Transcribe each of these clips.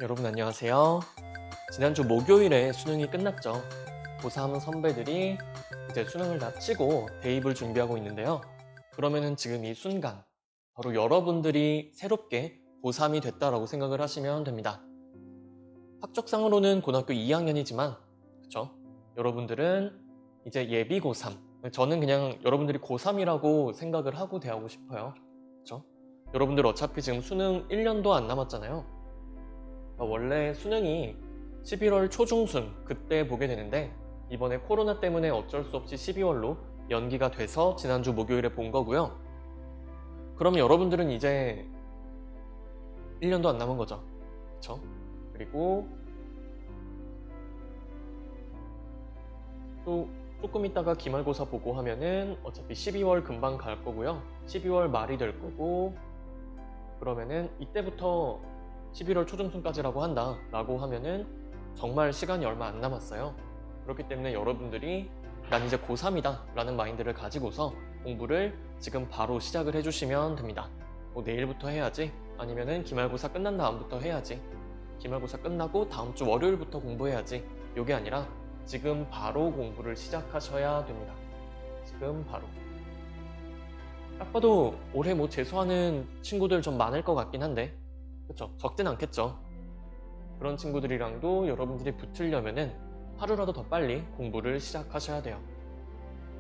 여러분 안녕하세요. 지난주 목요일에 수능이 끝났죠. 고3 선배들이 이제 수능을 다 치고 대입을 준비하고 있는데요. 그러면은 지금 이 순간 바로 여러분들이 새롭게 고3이 됐다라고 생각을 하시면 됩니다. 학적상으로는 고등학교 2학년이지만 그쵸? 여러분들은 이제 예비 고3. 저는 그냥 여러분들이 고3이라고 생각을 하고 대하고 싶어요. 그쵸? 여러분들 어차피 지금 수능 1년도 안 남았잖아요. 원래 수능이 11월 초중순 그때 보게 되는데 이번에 코로나 때문에 어쩔 수 없이 12월로 연기가 돼서 지난주 목요일에 본 거고요. 그러면 여러분들은 이제 1년도 안 남은 거죠. 그쵸? 그리고 또 조금 있다가 기말고사 보고 하면은 어차피 12월 금방 갈 거고요. 12월 말이 될 거고 그러면은 이때부터 11월 초중순까지라고 한다 라고 하면은 정말 시간이 얼마 안 남았어요. 그렇기 때문에 여러분들이 난 이제 고3이다 라는 마인드를 가지고서 공부를 지금 바로 시작을 해주시면 됩니다. 뭐 내일부터 해야지 아니면은 기말고사 끝난 다음부터 해야지 기말고사 끝나고 다음 주 월요일부터 공부해야지 요게 아니라 지금 바로 공부를 시작하셔야 됩니다. 지금 바로. 딱 봐도 올해 뭐 재수하는 친구들 좀 많을 것 같긴 한데 그쵸? 적진 않겠죠. 그런 친구들이랑도 여러분들이 붙으려면은 하루라도 더 빨리 공부를 시작하셔야 돼요.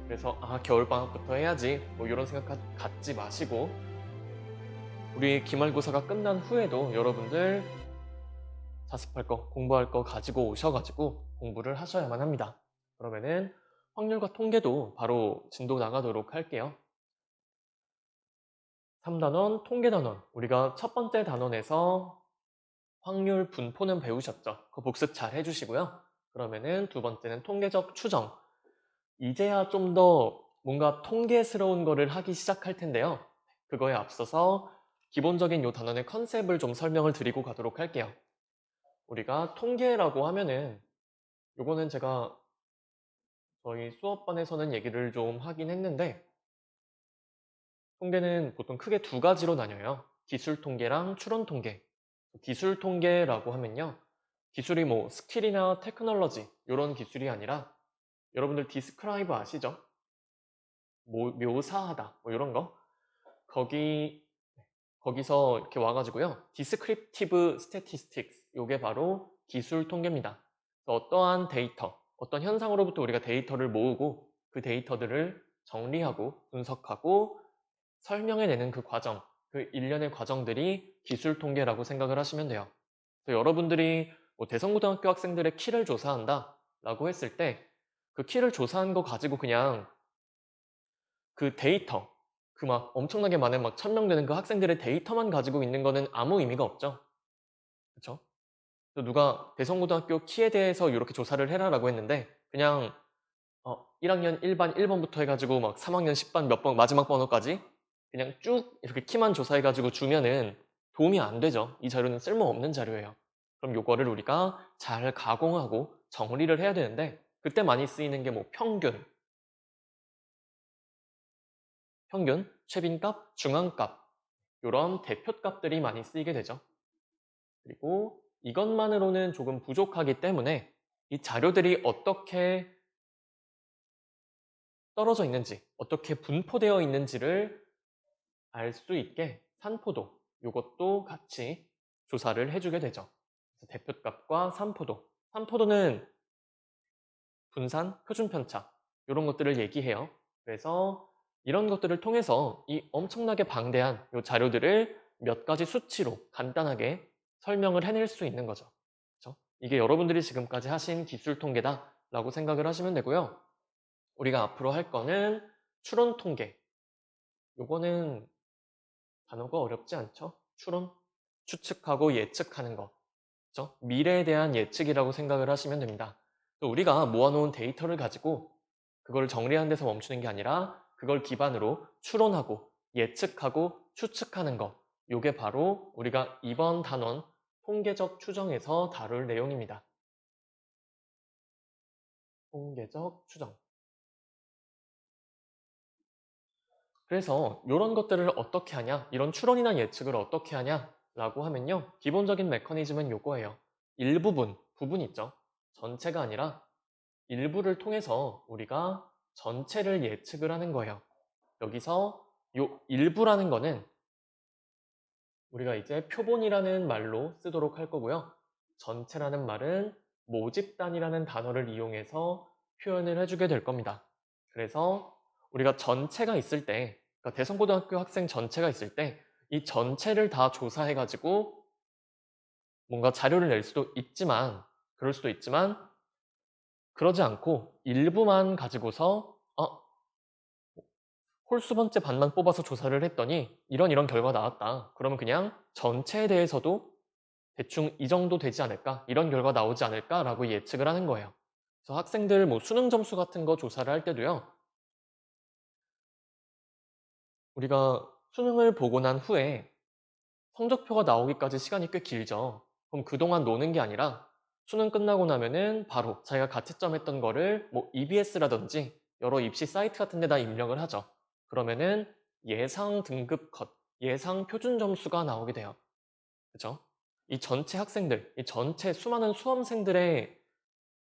그래서 겨울방학부터 해야지 뭐 이런 생각 갖지 마시고 우리 기말고사가 끝난 후에도 여러분들 자습할 거, 공부할 거 가지고 오셔가지고 공부를 하셔야만 합니다. 그러면은 확률과 통계도 바로 진도 나가도록 할게요. 3단원 통계단원 우리가 첫 번째 단원에서 확률 분포는 배우셨죠? 그 복습 잘 해주시고요. 그러면은 두 번째는 통계적 추정. 이제야 좀 더 뭔가 통계스러운 거를 하기 시작할 텐데요. 그거에 앞서서 기본적인 요 단원의 컨셉을 좀 설명을 드리고 가도록 할게요. 우리가 통계라고 하면은 요거는 제가 저희 수업반에서는 얘기를 좀 하긴 했는데 통계는 보통 크게 두 가지로 나뉘어요. 기술 통계랑 추론 통계. 기술 통계라고 하면요. 기술이 뭐 스킬이나 테크놀로지 이런 기술이 아니라 여러분들 디스크라이브 아시죠? 묘사하다 뭐 이런 거 거기서 이렇게 와가지고요. 디스크립티브 스태티스틱스 요게 바로 기술 통계입니다. 어떠한 데이터, 어떤 현상으로부터 우리가 데이터를 모으고 그 데이터들을 정리하고 분석하고 설명해내는 그 과정, 그 일련의 과정들이 기술 통계라고 생각을 하시면 돼요. 그래서 여러분들이 뭐 대성고등학교 학생들의 키를 조사한다 라고 했을 때 그 키를 조사한 거 가지고 그냥 그 데이터, 그 막 엄청나게 많은 막 1000명 되는 그 학생들의 데이터만 가지고 있는 거는 아무 의미가 없죠. 그쵸? 누가 대성고등학교 키에 대해서 이렇게 조사를 해라라고 했는데 그냥 1학년 1반 1번부터 해가지고 막 3학년 10반 몇 번 마지막 번호까지 그냥 쭉 이렇게 키만 조사해가지고 주면은 도움이 안 되죠. 이 자료는 쓸모없는 자료예요. 그럼 요거를 우리가 잘 가공하고 정리를 해야 되는데 그때 많이 쓰이는 게 뭐 평균, 최빈값, 중앙값 이런 대표값들이 많이 쓰이게 되죠. 그리고 이것만으로는 조금 부족하기 때문에 이 자료들이 어떻게 떨어져 있는지, 어떻게 분포되어 있는지를 알 수 있게 산포도, 이것도 같이 조사를 해주게 되죠. 그래서 대표값과 산포도. 산포도는 분산, 표준편차 이런 것들을 얘기해요. 그래서 이런 것들을 통해서 이 엄청나게 방대한 이 자료들을 몇 가지 수치로 간단하게 설명을 해낼 수 있는 거죠. 그렇죠? 이게 여러분들이 지금까지 하신 기술 통계다라고 생각을 하시면 되고요. 우리가 앞으로 할 거는 추론 통계. 요거는 단어가 어렵지 않죠? 추론? 추측하고 예측하는 거. 그렇죠? 미래에 대한 예측이라고 생각을 하시면 됩니다. 또 우리가 모아놓은 데이터를 가지고 그걸 정리하는 데서 멈추는 게 아니라 그걸 기반으로 추론하고 예측하고 추측하는 거. 요게 바로 우리가 이번 단원 통계적 추정에서 다룰 내용입니다. 통계적 추정. 그래서 이런 것들을 어떻게 하냐? 이런 추론이나 예측을 어떻게 하냐? 라고 하면요. 기본적인 메커니즘은 요거예요. 일부분, 부분 있죠. 전체가 아니라 일부를 통해서 우리가 전체를 예측을 하는 거예요. 여기서 요 일부라는 거는 우리가 이제 표본이라는 말로 쓰도록 할 거고요. 전체라는 말은 모집단이라는 단어를 이용해서 표현을 해주게 될 겁니다. 그래서 우리가 전체가 있을 때, 그러니까 대성고등학교 학생 전체가 있을 때 이 전체를 다 조사해가지고 뭔가 자료를 낼 수도 있지만, 그럴 수도 있지만 그러지 않고 일부만 가지고서 홀수 번째 반만 뽑아서 조사를 했더니 이런 결과가 나왔다. 그러면 그냥 전체에 대해서도 대충 이 정도 되지 않을까? 이런 결과 나오지 않을까라고 예측을 하는 거예요. 그래서 학생들 뭐 수능 점수 같은 거 조사를 할 때도요. 우리가 수능을 보고 난 후에 성적표가 나오기까지 시간이 꽤 길죠. 그럼 그동안 노는 게 아니라 수능 끝나고 나면은 바로 자기가 가채점 했던 거를 뭐 EBS라든지 여러 입시 사이트 같은 데다 입력을 하죠. 그러면은 예상 등급 컷, 예상 표준 점수가 나오게 돼요. 그죠? 이 전체 학생들, 이 전체 수많은 수험생들의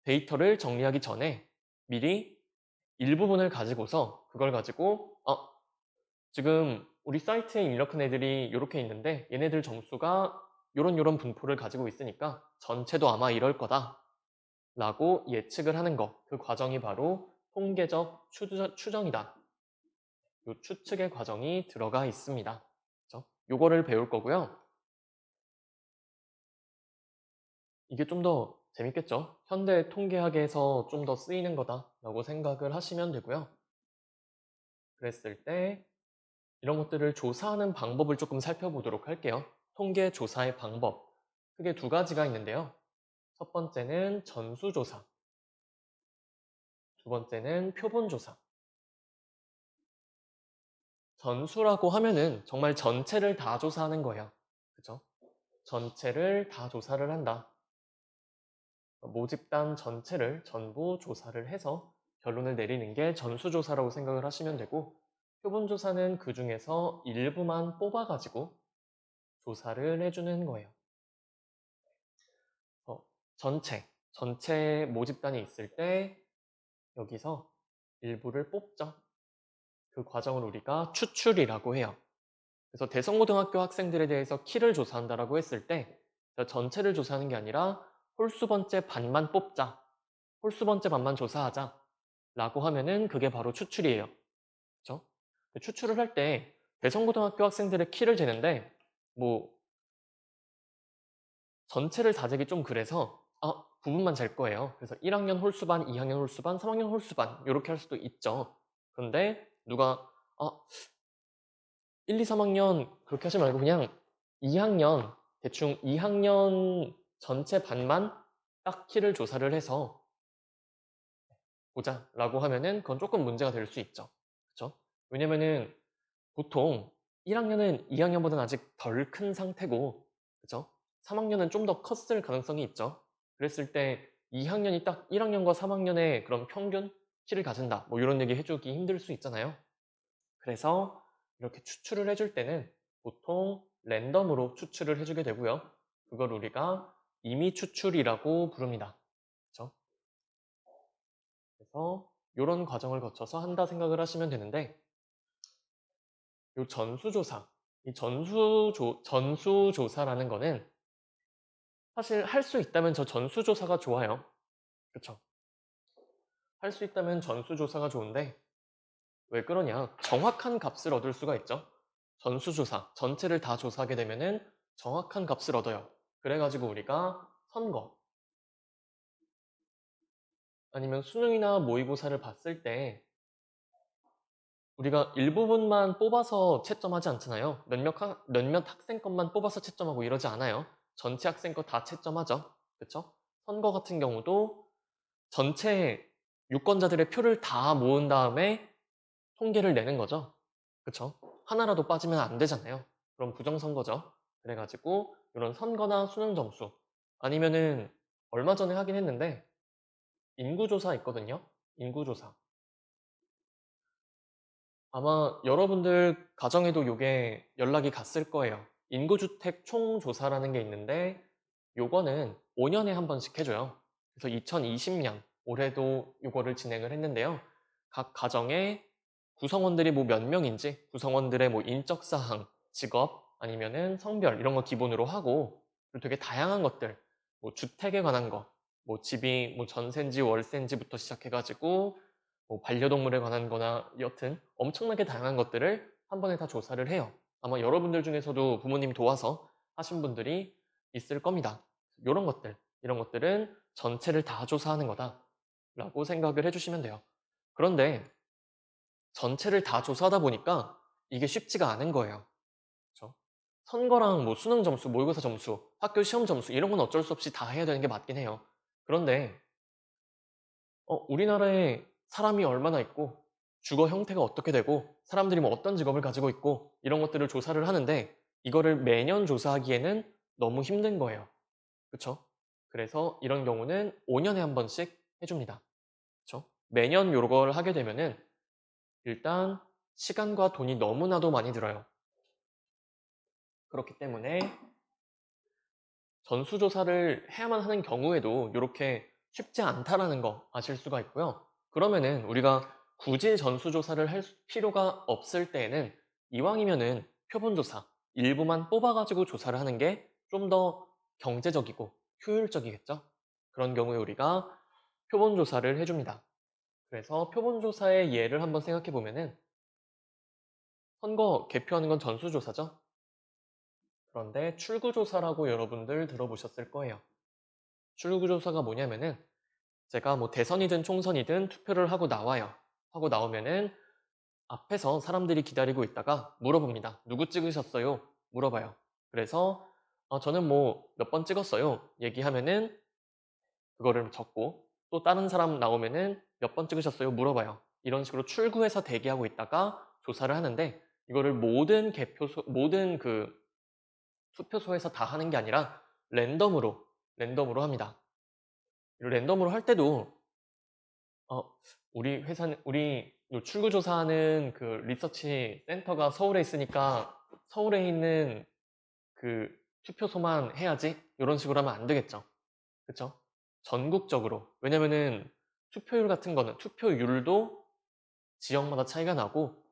데이터를 정리하기 전에 미리 일부분을 가지고서 그걸 가지고 지금 우리 사이트에 입력한 애들이 이렇게 있는데 얘네들 점수가 요런 분포를 가지고 있으니까 전체도 아마 이럴 거다 라고 예측을 하는 거, 그 과정이 바로 통계적 추정이다. 요 추측의 과정이 들어가 있습니다. 그죠? 요거를 배울 거고요. 이게 좀 더 재밌겠죠? 현대 통계학에서 좀 더 쓰이는 거다라고 생각을 하시면 되고요. 그랬을 때 이런 것들을 조사하는 방법을 조금 살펴보도록 할게요. 통계 조사의 방법. 크게 두 가지가 있는데요. 첫 번째는 전수조사. 두 번째는 표본조사. 전수라고 하면은 정말 전체를 다 조사하는 거예요. 그죠? 전체를 다 조사를 한다. 모집단 전체를 전부 조사를 해서 결론을 내리는 게 전수조사라고 생각을 하시면 되고, 표본조사는 그 중에서 일부만 뽑아가지고 조사를 해주는 거예요. 전체 모집단이 있을 때 여기서 일부를 뽑죠. 그 과정을 우리가 추출이라고 해요. 그래서 대성고등학교 학생들에 대해서 키를 조사한다라고 했을 때 전체를 조사하는 게 아니라 홀수 번째 반만 뽑자. 홀수 번째 반만 조사하자. 라고 하면은 그게 바로 추출이에요. 그렇죠? 추출을 할 때 대성고등학교 학생들의 키를 재는데 뭐 전체를 다 재기 좀 그래서 부분만 잴 거예요. 그래서 1학년 홀수반, 2학년 홀수반, 3학년 홀수반 이렇게 할 수도 있죠. 그런데 누가 1, 2, 3학년 그렇게 하지 말고 그냥 2학년 대충 2학년 전체 반만 딱 키를 조사를 해서 보자 라고 하면은 그건 조금 문제가 될 수 있죠. 그렇죠? 왜냐면은 보통 1학년은 2학년보다는 아직 덜 큰 상태고, 그죠? 3학년은 좀 더 컸을 가능성이 있죠. 그랬을 때 2학년이 딱 1학년과 3학년의 그런 평균 키를 가진다. 뭐 이런 얘기 해주기 힘들 수 있잖아요. 그래서 이렇게 추출을 해줄 때는 보통 랜덤으로 추출을 해주게 되고요. 그걸 우리가 임의 추출이라고 부릅니다. 그죠? 그래서 이런 과정을 거쳐서 한다 생각을 하시면 되는데, 이 전수조사, 이 전수조사라는 거는 사실 할 수 있다면 저 전수조사가 좋아요. 그쵸? 할 수 있다면 전수조사가 좋은데 왜 그러냐? 정확한 값을 얻을 수가 있죠. 전수조사, 전체를 다 조사하게 되면은 정확한 값을 얻어요. 그래가지고 우리가 선거 아니면 수능이나 모의고사를 봤을 때 우리가 일부분만 뽑아서 채점하지 않잖아요. 몇몇 학생 것만 뽑아서 채점하고 이러지 않아요. 전체 학생 거 다 채점하죠. 그쵸? 선거 같은 경우도 전체 유권자들의 표를 다 모은 다음에 통계를 내는 거죠. 그쵸? 하나라도 빠지면 안 되잖아요. 그럼 부정선거죠. 그래가지고 이런 선거나 수능 점수 아니면은 얼마 전에 하긴 했는데 인구조사 있거든요. 인구조사. 아마 여러분들 가정에도 이게 연락이 갔을 거예요. 인구주택 총조사라는 게 있는데 요거는 5년에 한 번씩 해줘요. 그래서 2020년 올해도 요거를 진행을 했는데요. 각 가정의 구성원들이 뭐 몇 명인지, 구성원들의 뭐 인적사항, 직업, 아니면은 성별 이런 거 기본으로 하고, 그리고 되게 다양한 것들, 뭐 주택에 관한 거, 뭐 집이 뭐 전세인지 월세인지부터 시작해가지고 뭐 반려동물에 관한 거나 여튼 엄청나게 다양한 것들을 한 번에 다 조사를 해요. 아마 여러분들 중에서도 부모님 도와서 하신 분들이 있을 겁니다. 이런 것들은 전체를 다 조사하는 거다 라고 생각을 해주시면 돼요. 그런데 전체를 다 조사하다 보니까 이게 쉽지가 않은 거예요. 그렇죠? 선거랑 뭐 수능 점수, 모의고사 점수, 학교 시험 점수 이런 건 어쩔 수 없이 다 해야 되는 게 맞긴 해요. 그런데 우리나라에 사람이 얼마나 있고 주거 형태가 어떻게 되고 사람들이 뭐 어떤 직업을 가지고 있고 이런 것들을 조사를 하는데 이거를 매년 조사하기에는 너무 힘든 거예요. 그렇죠? 그래서 이런 경우는 5년에 한 번씩 해줍니다. 그렇죠? 매년 요걸 하게 되면은 일단 시간과 돈이 너무나도 많이 들어요. 그렇기 때문에 전수조사를 해야만 하는 경우에도 이렇게 쉽지 않다라는 거 아실 수가 있고요. 그러면은 우리가 굳이 전수조사를 할 필요가 없을 때에는 이왕이면은 표본조사 일부만 뽑아가지고 조사를 하는 게 좀 더 경제적이고 효율적이겠죠. 그런 경우에 우리가 표본조사를 해줍니다. 그래서 표본조사의 예를 한번 생각해 보면은 선거 개표하는 건 전수조사죠. 그런데 출구조사라고 여러분들 들어보셨을 거예요. 출구조사가 뭐냐면은 제가 뭐 대선이든 총선이든 투표를 하고 나와요. 하고 나오면은 앞에서 사람들이 기다리고 있다가 물어봅니다. 누구 찍으셨어요? 물어봐요. 그래서 저는 뭐 몇 번 찍었어요. 얘기하면은 그거를 적고 또 다른 사람 나오면은 몇 번 찍으셨어요? 물어봐요. 이런 식으로 출구해서 대기하고 있다가 조사를 하는데 이거를 모든 그 투표소에서 다 하는 게 아니라 랜덤으로 합니다. 랜덤으로 할 때도 어, 우리 요 출구조사하는 그 리서치 센터가 서울에 있으니까 서울에 있는 그 투표소만 해야지 이런 식으로 하면 안 되겠죠. 그쵸? 전국적으로. 왜냐면은 투표율 같은 거는 투표율도 지역마다 차이가 나고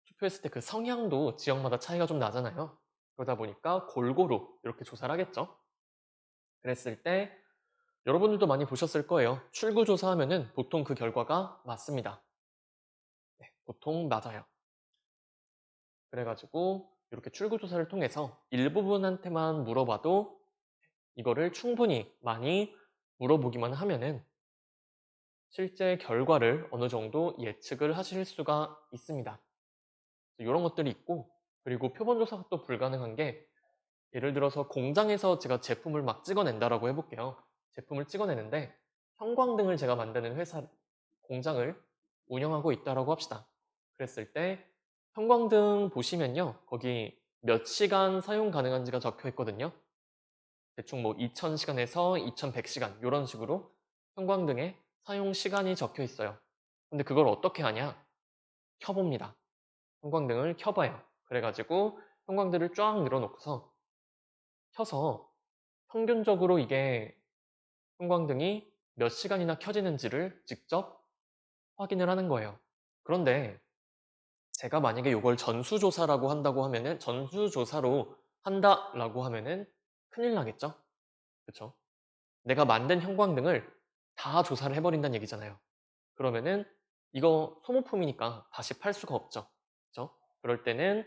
투표했을 때 그 성향도 지역마다 차이가 좀 나잖아요. 그러다 보니까 골고루 이렇게 조사를 하겠죠. 그랬을 때 여러분들도 많이 보셨을 거예요. 출구조사하면은 보통 그 결과가 맞습니다. 네, 보통 맞아요. 그래가지고 이렇게 출구조사를 통해서 일부분한테만 물어봐도 이거를 충분히 많이 물어보기만 하면은 실제 결과를 어느 정도 예측을 하실 수가 있습니다. 이런 것들이 있고, 그리고 표본조사가 또 불가능한 게 예를 들어서 공장에서 제가 제품을 막 찍어낸다라고 해볼게요. 제품을 찍어내는데 형광등을 제가 만드는 공장을 운영하고 있다라고 합시다. 그랬을 때 형광등 보시면요. 거기 몇 시간 사용 가능한지가 적혀 있거든요. 대충 뭐 2000시간에서 2100시간 이런 식으로 형광등에 사용 시간이 적혀 있어요. 근데 그걸 어떻게 하냐? 켜봅니다. 형광등을 켜봐요. 그래가지고 형광등을 쫙 늘어놓고서 켜서 평균적으로 이게 형광등이 몇 시간이나 켜지는지를 직접 확인을 하는 거예요. 그런데 제가 만약에 이걸 전수조사라고 한다고 하면은 전수조사로 한다라고 하면은 큰일 나겠죠? 그쵸? 내가 만든 형광등을 다 조사를 해버린다는 얘기잖아요. 그러면은 이거 소모품이니까 다시 팔 수가 없죠. 그쵸? 그럴 때는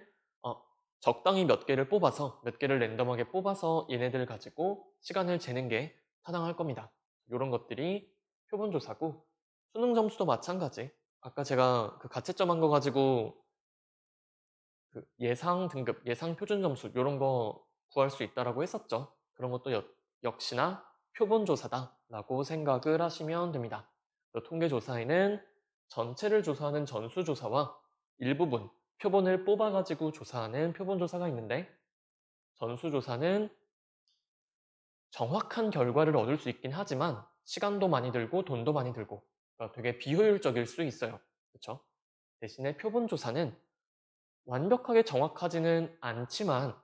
적당히 몇 개를 뽑아서 몇 개를 랜덤하게 뽑아서 얘네들 가지고 시간을 재는 게 타당할 겁니다. 이런 것들이 표본조사고 수능 점수도 마찬가지. 아까 제가 그 가채점 한 거 가지고 그 예상 등급, 예상 표준 점수 이런 거 구할 수 있다라고 했었죠. 그런 것도 역시나 표본조사다라고 생각을 하시면 됩니다. 통계조사에는 전체를 조사하는 전수조사와 일부분 표본을 뽑아가지고 조사하는 표본조사가 있는데 전수조사는 정확한 결과를 얻을 수 있긴 하지만 시간도 많이 들고 돈도 많이 들고 그러니까 되게 비효율적일 수 있어요. 그렇죠? 대신에 표본조사는 완벽하게 정확하지는 않지만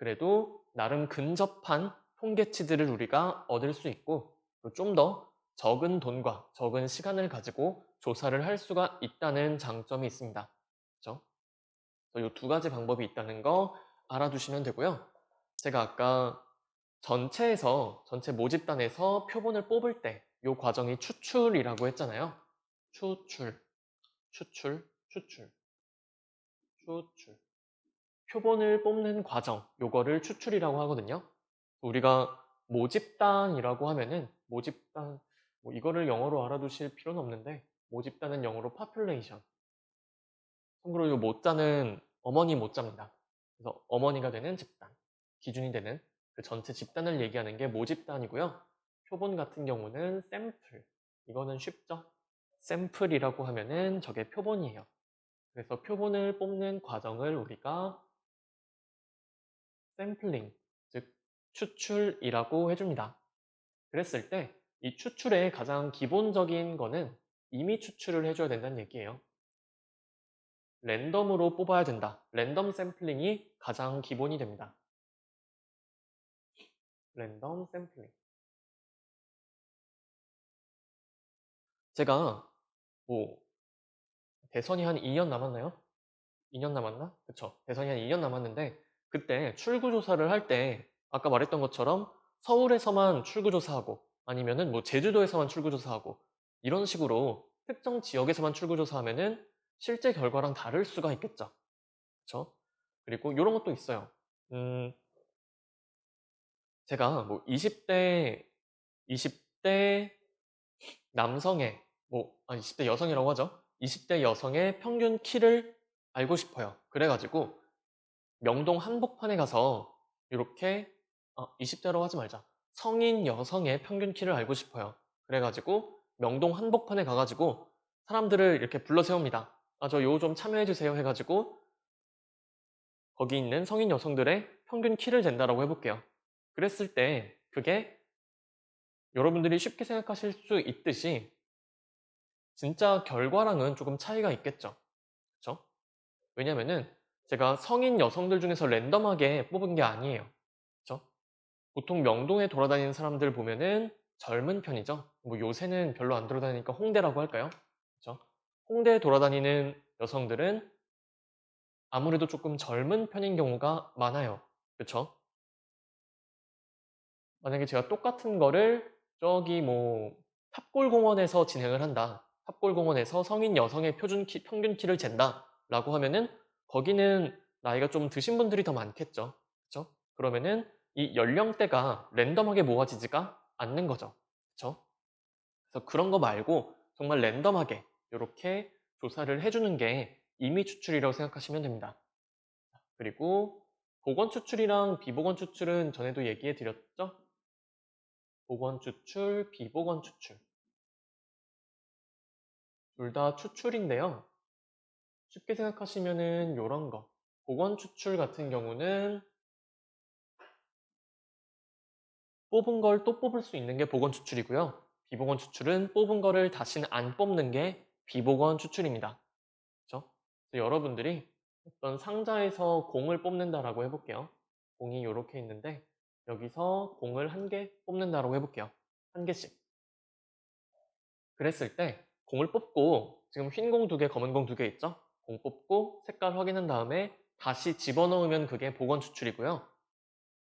그래도 나름 근접한 통계치들을 우리가 얻을 수 있고 좀 더 적은 돈과 적은 시간을 가지고 조사를 할 수가 있다는 장점이 있습니다. 그렇죠? 이 두 가지 방법이 있다는 거 알아두시면 되고요. 제가 아까 전체 모집단에서 표본을 뽑을 때 이 과정이 추출이라고 했잖아요. 추출, 추출, 추출, 추출. 표본을 뽑는 과정, 요거를 추출이라고 하거든요. 우리가 모집단이라고 하면은 모집단, 뭐 이거를 영어로 알아두실 필요는 없는데 모집단은 영어로 population. 참고로 이 모자는 어머니 모자입니다. 그래서 어머니가 되는 집단, 기준이 되는 그 전체 집단을 얘기하는 게 모집단이고요. 표본 같은 경우는 샘플. 이거는 쉽죠? 샘플이라고 하면은 저게 표본이에요. 그래서 표본을 뽑는 과정을 우리가 샘플링, 즉 추출이라고 해줍니다. 그랬을 때 이 추출의 가장 기본적인 거는 임의 추출을 해줘야 된다는 얘기예요. 랜덤으로 뽑아야 된다. 랜덤 샘플링이 가장 기본이 됩니다. 랜덤 샘플링. 제가 뭐 대선이 한 2년 남았나요? 2년 남았나? 그쵸. 대선이 한 2년 남았는데 그때 출구조사를 할 때 아까 말했던 것처럼 서울에서만 출구조사하고 아니면은 뭐 제주도에서만 출구조사하고 이런 식으로 특정 지역에서만 출구조사하면은 실제 결과랑 다를 수가 있겠죠. 그쵸? 그리고 이런 것도 있어요. 제가 뭐 20대 남성의, 20대 여성이라고 하죠. 20대 여성의 평균 키를 알고 싶어요. 그래가지고 명동 한복판에 가서 이렇게 20대라고 하지 말자. 성인 여성의 평균 키를 알고 싶어요. 그래가지고 명동 한복판에 가가지고 사람들을 이렇게 불러 세웁니다. 저 요 좀 참여해주세요 해가지고 거기 있는 성인 여성들의 평균 키를 잰다라고 해볼게요. 그랬을 때 그게 여러분들이 쉽게 생각하실 수 있듯이 진짜 결과랑은 조금 차이가 있겠죠. 그쵸? 왜냐면은 제가 성인 여성들 중에서 랜덤하게 뽑은 게 아니에요. 그쵸? 보통 명동에 돌아다니는 사람들 보면은 젊은 편이죠. 뭐 요새는 별로 안 돌아다니니까 홍대라고 할까요? 그쵸? 홍대에 돌아다니는 여성들은 아무래도 조금 젊은 편인 경우가 많아요. 그쵸? 만약에 제가 똑같은 거를 저기 뭐 탑골공원에서 진행을 한다. 탑골공원에서 성인 여성의 평균 키를 잰다. 라고 하면은 거기는 나이가 좀 드신 분들이 더 많겠죠. 그쵸? 그러면은 이 연령대가 랜덤하게 모아지지가 않는 거죠. 그쵸? 그래서 그런 거 말고 정말 랜덤하게 이렇게 조사를 해주는 게 임의 추출이라고 생각하시면 됩니다. 그리고 보건 추출이랑 비보건 추출은 전에도 얘기해 드렸죠? 보건 추출, 비보건 추출. 둘 다 추출인데요. 쉽게 생각하시면은 요런 거. 보건 추출 같은 경우는 뽑은 걸 또 뽑을 수 있는 게 보건 추출이고요. 비보건 추출은 뽑은 거를 다시는 안 뽑는 게 비보건 추출입니다. 그렇죠? 여러분들이 어떤 상자에서 공을 뽑는다라고 해볼게요. 공이 이렇게 있는데 여기서 공을 한 개 뽑는다라고 해볼게요. 한 개씩. 그랬을 때 공을 뽑고 지금 흰 공 두 개, 검은 공 두 개 있죠? 공 뽑고 색깔 확인한 다음에 다시 집어넣으면 그게 보건 추출이고요.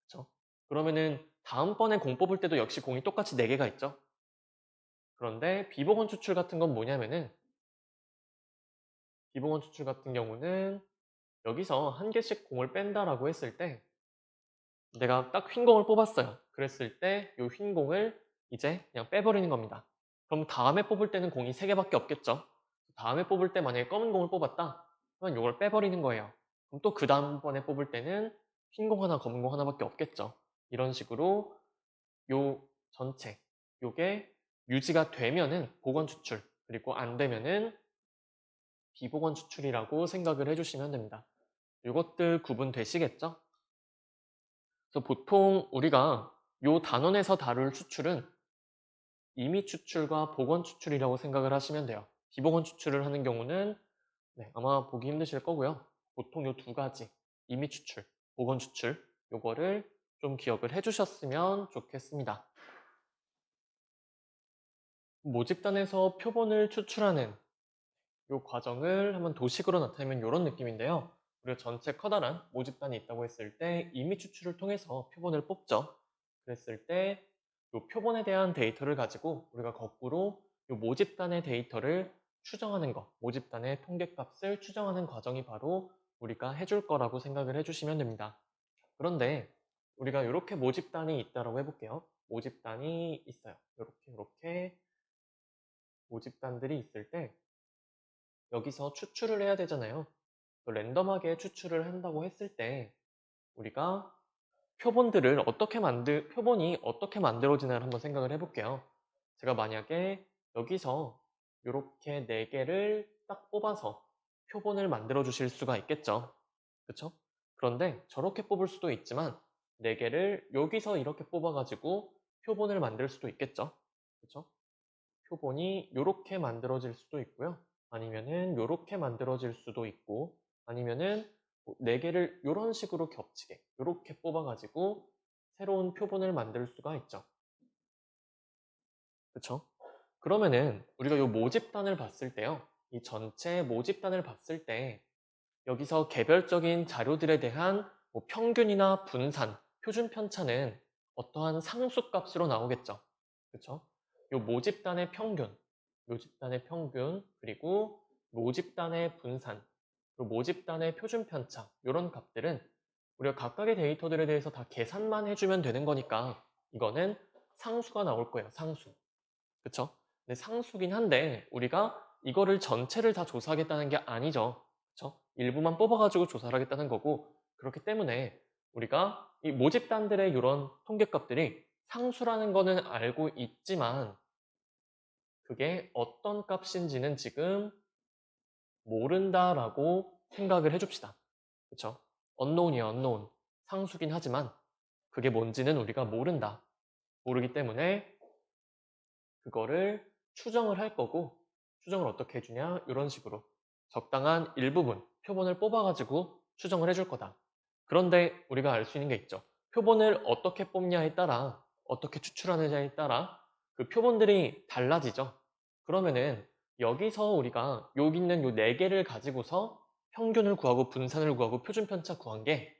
그렇죠? 그러면은 다음번에 공 뽑을 때도 역시 공이 똑같이 4개가 있죠? 그런데 비보건 추출 같은 건 뭐냐면은 비보건 추출 같은 경우는 여기서 한 개씩 공을 뺀다라고 했을 때 내가 딱 흰 공을 뽑았어요. 그랬을 때 이 흰 공을 이제 그냥 빼버리는 겁니다. 그럼 다음에 뽑을 때는 공이 3개밖에 없겠죠? 다음에 뽑을 때 만약에 검은 공을 뽑았다? 그러면 이걸 빼버리는 거예요. 그럼 또 그 다음번에 뽑을 때는 흰 공 하나, 검은 공 하나밖에 없겠죠? 이런 식으로 요 전체, 요게 유지가 되면은 보건 추출, 그리고 안 되면은 비보건 추출이라고 생각을 해주시면 됩니다. 이것들 구분되시겠죠? 그래서 보통 우리가 요 단원에서 다룰 추출은 임의 추출과 보건 추출이라고 생각을 하시면 돼요. 비보건 추출을 하는 경우는 아마 보기 힘드실 거고요. 보통 요 두 가지, 임의 추출, 보건 추출 요거를 좀 기억을 해주셨으면 좋겠습니다. 모집단에서 표본을 추출하는 이 과정을 한번 도식으로 나타내면 이런 느낌인데요. 우리가 전체 커다란 모집단이 있다고 했을 때 이미 추출을 통해서 표본을 뽑죠. 그랬을 때 이 표본에 대한 데이터를 가지고 우리가 거꾸로 이 모집단의 데이터를 추정하는 거, 모집단의 통계값을 추정하는 과정이 바로 우리가 해줄 거라고 생각을 해주시면 됩니다. 그런데 우리가 이렇게 모집단이 있다고 해볼게요. 모집단이 있어요. 이렇게 모집단들이 있을 때 여기서 추출을 해야 되잖아요. 랜덤하게 추출을 한다고 했을 때 우리가 표본이 어떻게 만들어지나를 한번 생각을 해볼게요. 제가 만약에 여기서 이렇게 4개를 딱 뽑아서 표본을 만들어 주실 수가 있겠죠. 그쵸? 그런데 저렇게 뽑을 수도 있지만 4개를 여기서 이렇게 뽑아가지고 표본을 만들 수도 있겠죠. 그쵸? 표본이 이렇게 만들어질 수도 있고요. 아니면은 이렇게 만들어질 수도 있고, 아니면은 4개를 이런 식으로 겹치게 이렇게 뽑아가지고 새로운 표본을 만들 수가 있죠. 그쵸? 그러면은 우리가 이 모집단을 봤을 때요. 이 전체 모집단을 봤을 때 여기서 개별적인 자료들에 대한 평균이나 분산, 표준 편차는 어떠한 상수값으로 나오겠죠. 그쵸? 요 모집단의 평균, 그리고 모집단의 분산, 그리고 모집단의 표준 편차, 이런 값들은 우리가 각각의 데이터들에 대해서 다 계산만 해주면 되는 거니까 이거는 상수가 나올 거예요, 상수. 그쵸? 근데 상수긴 한데 우리가 이거를 전체를 다 조사하겠다는 게 아니죠. 그쵸? 일부만 뽑아가지고 조사를 하겠다는 거고 그렇기 때문에 우리가 이 모집단들의 이런 통계값들이 상수라는 거는 알고 있지만 그게 어떤 값인지는 지금 모른다라고 생각을 해줍시다. 그쵸? unknown이에요, unknown. 상수긴 하지만 그게 뭔지는 우리가 모른다. 모르기 때문에 그거를 추정을 할 거고 추정을 어떻게 해주냐 이런 식으로 적당한 일부분 표본을 뽑아가지고 추정을 해줄 거다. 그런데 우리가 알 수 있는 게 있죠. 표본을 어떻게 뽑냐에 따라 어떻게 추출하느냐에 따라 그 표본들이 달라지죠. 그러면은 여기서 우리가 여기 있는 요 4개를 가지고서 평균을 구하고 분산을 구하고 표준 편차 구한 게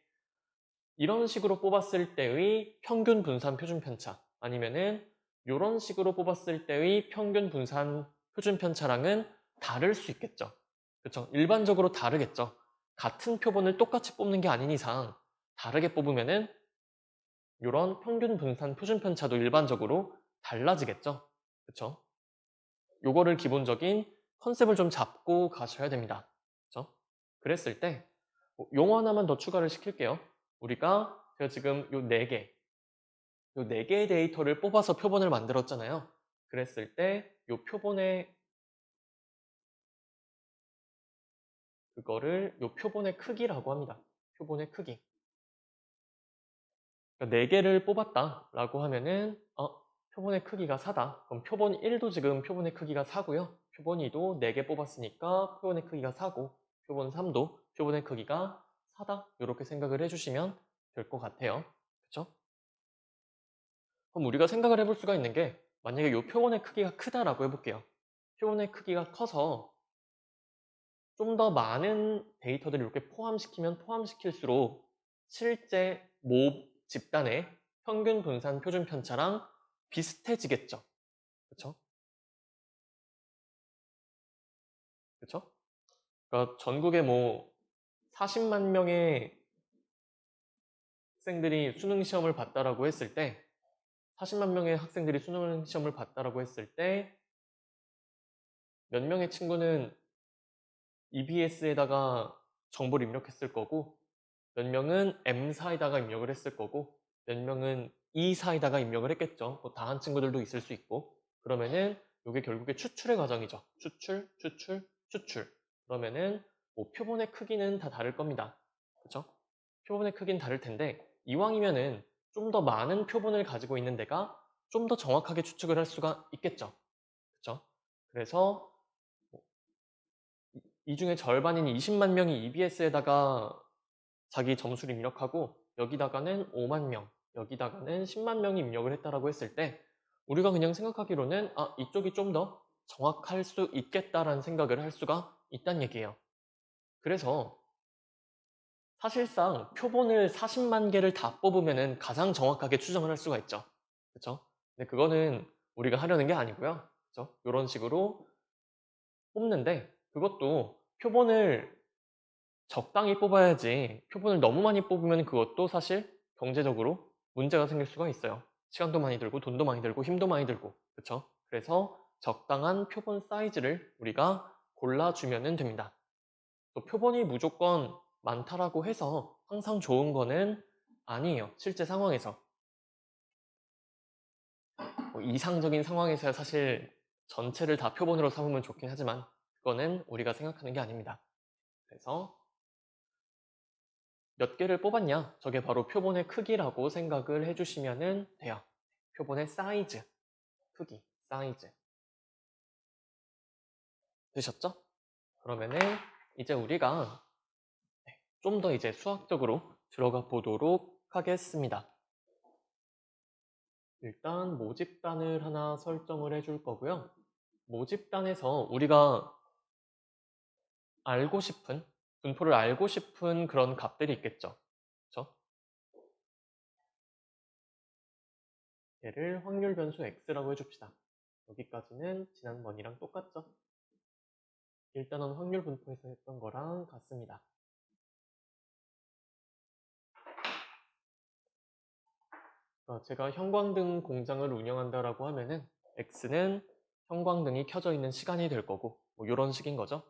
이런 식으로 뽑았을 때의 평균 분산 표준 편차 아니면은 이런 식으로 뽑았을 때의 평균 분산 표준 편차랑은 다를 수 있겠죠. 그렇죠? 일반적으로 다르겠죠. 같은 표본을 똑같이 뽑는 게 아닌 이상 다르게 뽑으면은 이런 평균 분산 표준 편차도 일반적으로 달라지겠죠. 그렇죠? 요거를 기본적인 컨셉을 좀 잡고 가셔야 됩니다. 그렇죠? 그랬을 때 용어 하나만 더 추가를 시킬게요. 제가 지금 요 4개의 데이터를 뽑아서 표본을 만들었잖아요. 그랬을 때 요 표본의 요 표본의 크기라고 합니다. 표본의 크기. 그러니까 4개를 뽑았다라고 하면은 표본의 크기가 4다. 그럼 표본 1도 지금 표본의 크기가 4고요. 표본 2도 4개 뽑았으니까 표본의 크기가 4고 표본 3도 표본의 크기가 4다. 이렇게 생각을 해주시면 될 것 같아요. 그쵸? 그럼 우리가 생각을 해볼 수가 있는 게 만약에 이 표본의 크기가 크다라고 해볼게요. 표본의 크기가 커서 좀 더 많은 데이터들을 이렇게 포함시키면 포함시킬수록 실제 모 집단의 평균 분산 표준 편차랑 비슷해지겠죠. 그쵸? 그쵸? 그러니까 전국에 뭐 40만 명의 학생들이 수능 시험을 봤다라고 했을 때 40만 명의 학생들이 수능 시험을 봤다라고 했을 때 몇 명의 친구는 EBS에다가 정보를 입력했을 거고 몇 명은 M사에다가 입력을 했을 거고 몇 명은 E사에다가 입력을 했겠죠. 뭐 다 한 친구들도 있을 수 있고 그러면은 이게 결국에 추출의 과정이죠. 추출. 그러면은 뭐 표본의 크기는 다 다를 겁니다. 그렇죠? 표본의 크기는 다를 텐데 이왕이면은 좀 더 많은 표본을 가지고 있는 데가 좀 더 정확하게 추측을 할 수가 있겠죠. 그렇죠? 그래서 이 중에 절반인 20만 명이 EBS에다가 자기 점수를 입력하고 여기다가는 5만 명, 여기다가는 10만 명이 입력을 했다라고 했을 때 우리가 그냥 생각하기로는 이쪽이 좀 더 정확할 수 있겠다라는 생각을 할 수가 있다는 얘기예요. 그래서 사실상 표본을 40만 개를 다 뽑으면은 가장 정확하게 추정을 할 수가 있죠. 그쵸? 근데 그거는 우리가 하려는 게 아니고요. 그쵸? 이런 식으로 뽑는데 그것도 표본을 적당히 뽑아야지 표본을 너무 많이 뽑으면 그것도 사실 경제적으로 문제가 생길 수가 있어요. 시간도 많이 들고 돈도 많이 들고 힘도 많이 들고 그쵸? 그래서 적당한 표본 사이즈를 우리가 골라주면 됩니다. 또 표본이 무조건 많다라고 해서 항상 좋은 거는 아니에요. 실제 상황에서. 이상적인 상황에서야 사실 전체를 다 표본으로 삼으면 좋긴 하지만 그거는 우리가 생각하는 게 아닙니다. 그래서 몇 개를 뽑았냐? 저게 바로 표본의 크기라고 생각을 해주시면 돼요. 표본의 사이즈, 크기, 사이즈. 되셨죠? 그러면은 이제 우리가 좀 더 이제 수학적으로 들어가 보도록 하겠습니다. 일단 모집단을 하나 설정을 해줄 거고요. 모집단에서 우리가 알고 싶은, 분포를 알고 싶은 그런 값들이 있겠죠. 그쵸? 얘를 확률 변수 x라고 해줍시다. 여기까지는 지난번이랑 똑같죠? 일단은 확률 분포에서 했던 거랑 같습니다. 제가 형광등 공장을 운영한다라고 하면은 x는 형광등이 켜져 있는 시간이 될 거고 뭐 이런 식인 거죠.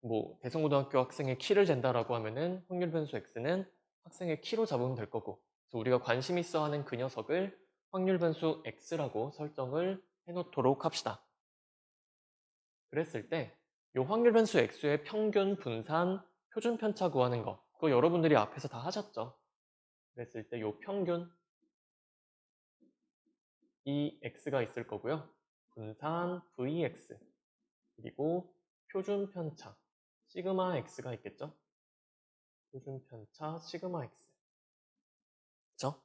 뭐 대성고등학교 학생의 키를 잰다라고 하면은 확률 변수 x는 학생의 키로 잡으면 될 거고 그래서 우리가 관심 있어 하는 그 녀석을 확률 변수 x라고 설정을 해놓도록 합시다. 그랬을 때 이 확률 변수 x의 평균, 분산, 표준 편차 구하는 거 그거 여러분들이 앞에서 다 하셨죠. 그랬을 때 이 평균 이 x가 있을 거고요. 분산 vx 그리고 표준 편차 시그마 x가 있겠죠. 표준 편차 시그마 x 그쵸?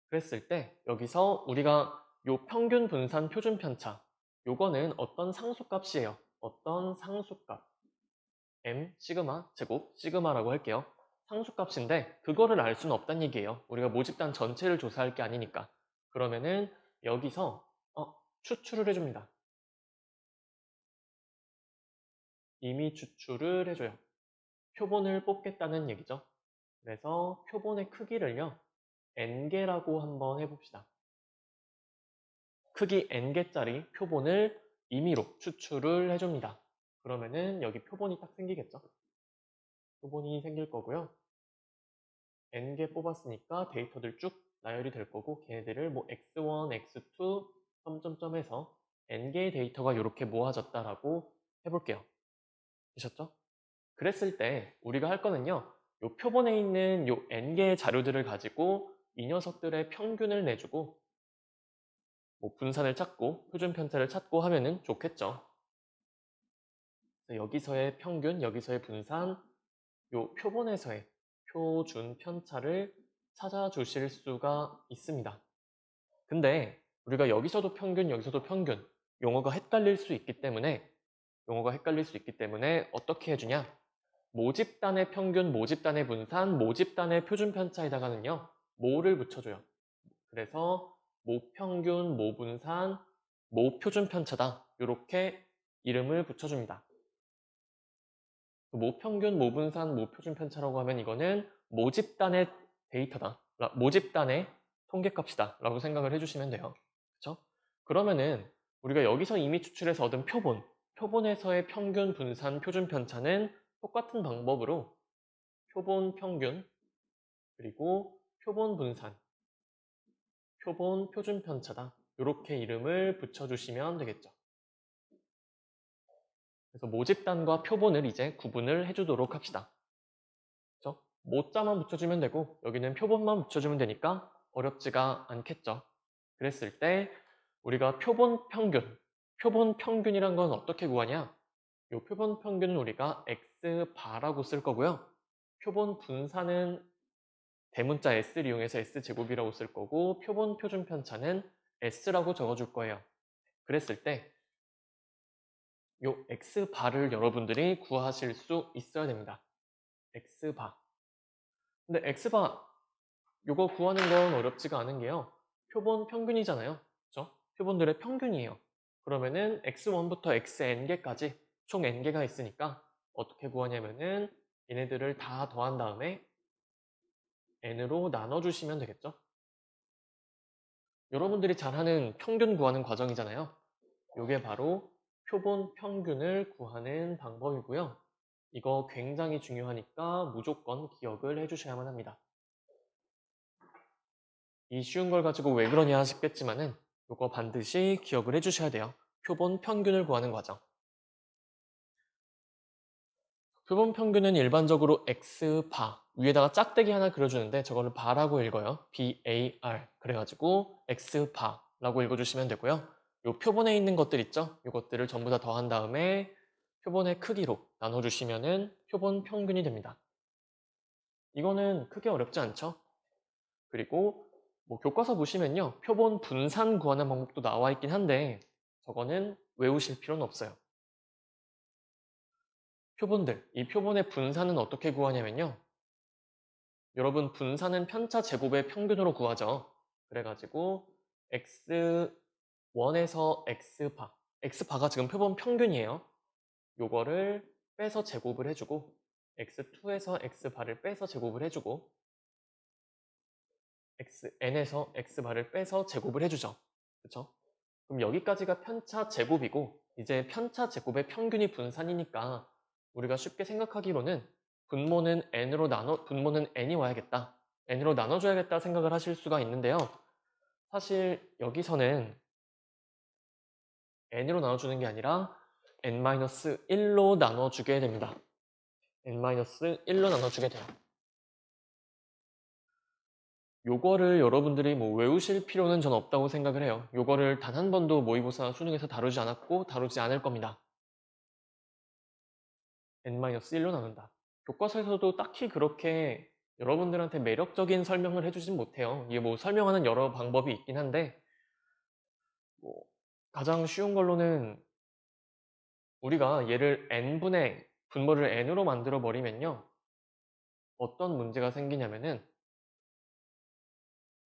그랬을 때 여기서 우리가 요 평균 분산 표준 편차 요거는 어떤 상수값이에요. 어떤 상수값 m 시그마 제곱 시그마라고 할게요. 상수값인데 그거를 알 수는 없다는 얘기예요. 우리가 모집단 전체를 조사할 게 아니니까. 그러면은 여기서 추출을 해줍니다. 이미 추출을 해줘요. 표본을 뽑겠다는 얘기죠. 그래서 표본의 크기를요. n개라고 한번 해봅시다. 크기 n개짜리 표본을 임의로 추출을 해줍니다. 그러면은 여기 표본이 딱 생기겠죠. 표본이 생길 거고요. n개 뽑았으니까 데이터들 쭉 나열이 될 거고 걔네들을 뭐 x1, x2, 점점점해서 n개의 데이터가 이렇게 모아졌다라고 해볼게요. 되셨죠? 그랬을 때 우리가 할 거는요. 요 표본에 있는 요 n개의 자료들을 가지고 이 녀석들의 평균을 내주고 뭐 분산을 찾고 표준 편차를 찾고 하면은 좋겠죠. 여기서의 평균, 여기서의 분산, 요 표본에서의 표준 편차를 찾아주실 수가 있습니다. 근데 우리가 여기서도 평균, 여기서도 평균 용어가 헷갈릴 수 있기 때문에 어떻게 해주냐? 모집단의 평균, 모집단의 분산, 모집단의 표준 편차에다가는요. 모를 붙여줘요. 그래서 모평균, 모분산, 모표준 편차다. 이렇게 이름을 붙여줍니다. 모평균, 모분산, 모표준 편차라고 하면 이거는 모집단의 데이터다. 모집단의 통계값이다. 라고 생각을 해주시면 돼요. 그쵸? 그러면은 우리가 여기서 이미 추출해서 얻은 표본에서의 평균, 분산, 표준 편차는 똑같은 방법으로 표본 평균, 그리고 표본 분산, 표본 표준 편차다. 이렇게 이름을 붙여주시면 되겠죠. 그래서 모집단과 표본을 이제 구분을 해주도록 합시다. 그렇죠? 모자만 붙여주면 되고 여기는 표본만 붙여주면 되니까 어렵지가 않겠죠. 그랬을 때 우리가 표본 평균이란 건 어떻게 구하냐? 이 표본 평균은 우리가 x바라고 쓸 거고요. 표본 분산은 대문자 s를 이용해서 s제곱이라고 쓸 거고 표본 표준 편차는 s라고 적어줄 거예요. 그랬을 때 요 x바를 여러분들이 구하실 수 있어야 됩니다. x바. 근데 x바 요거 구하는 건 어렵지가 않은 게요. 표본 평균이잖아요. 그죠? 표본들의 평균이에요. 그러면은 x1부터 xn개까지 총 n개가 있으니까 어떻게 구하냐면은 얘네들을 다 더한 다음에 n으로 나눠주시면 되겠죠? 여러분들이 잘 하는 평균 구하는 과정이잖아요. 요게 바로 표본 평균을 구하는 방법이고요. 이거 굉장히 중요하니까 무조건 기억을 해주셔야만 합니다. 이 쉬운 걸 가지고 왜 그러냐 싶겠지만은 요거 반드시 기억을 해주셔야 돼요. 표본 평균을 구하는 과정. 표본 평균은 일반적으로 x바 위에다가 짝대기 하나 그려주는데 저거를 바라고 읽어요. bar 그래가지고 x바라고 읽어주시면 되고요. 요 표본에 있는 것들 있죠? 요것들을 전부 다 더한 다음에 표본의 크기로 나눠주시면은 표본 평균이 됩니다. 이거는 크게 어렵지 않죠? 그리고 뭐 교과서 보시면요. 표본 분산 구하는 방법도 나와 있긴 한데 저거는 외우실 필요는 없어요. 표본들, 이 표본의 분산은 어떻게 구하냐면요. 여러분 분산은 편차 제곱의 평균으로 구하죠. 그래가지고 x1에서 x바, x바가 지금 표본 평균이에요. 요거를 빼서 제곱을 해주고 x2에서 x바를 빼서 제곱을 해주고 xn에서 x바를 빼서 제곱을 해주죠. 그쵸? 그럼 여기까지가 편차 제곱이고 이제 편차 제곱의 평균이 분산이니까 우리가 쉽게 생각하기로는 분모는 n이 와야겠다. n으로 나눠줘야겠다 생각을 하실 수가 있는데요. 사실 여기서는 n으로 나눠주는 게 아니라 n-1로 나눠주게 됩니다. n-1로 나눠주게 돼요. 요거를 여러분들이 뭐 외우실 필요는 전 없다고 생각을 해요. 요거를 단 한 번도 모의고사 수능에서 다루지 않았고 다루지 않을 겁니다. n-1로 나눈다. 교과서에서도 딱히 그렇게 여러분들한테 매력적인 설명을 해주진 못해요. 이게 뭐 설명하는 여러 방법이 있긴 한데 뭐 가장 쉬운 걸로는 우리가 얘를 n분의 분모를 n으로 만들어 버리면요. 어떤 문제가 생기냐면은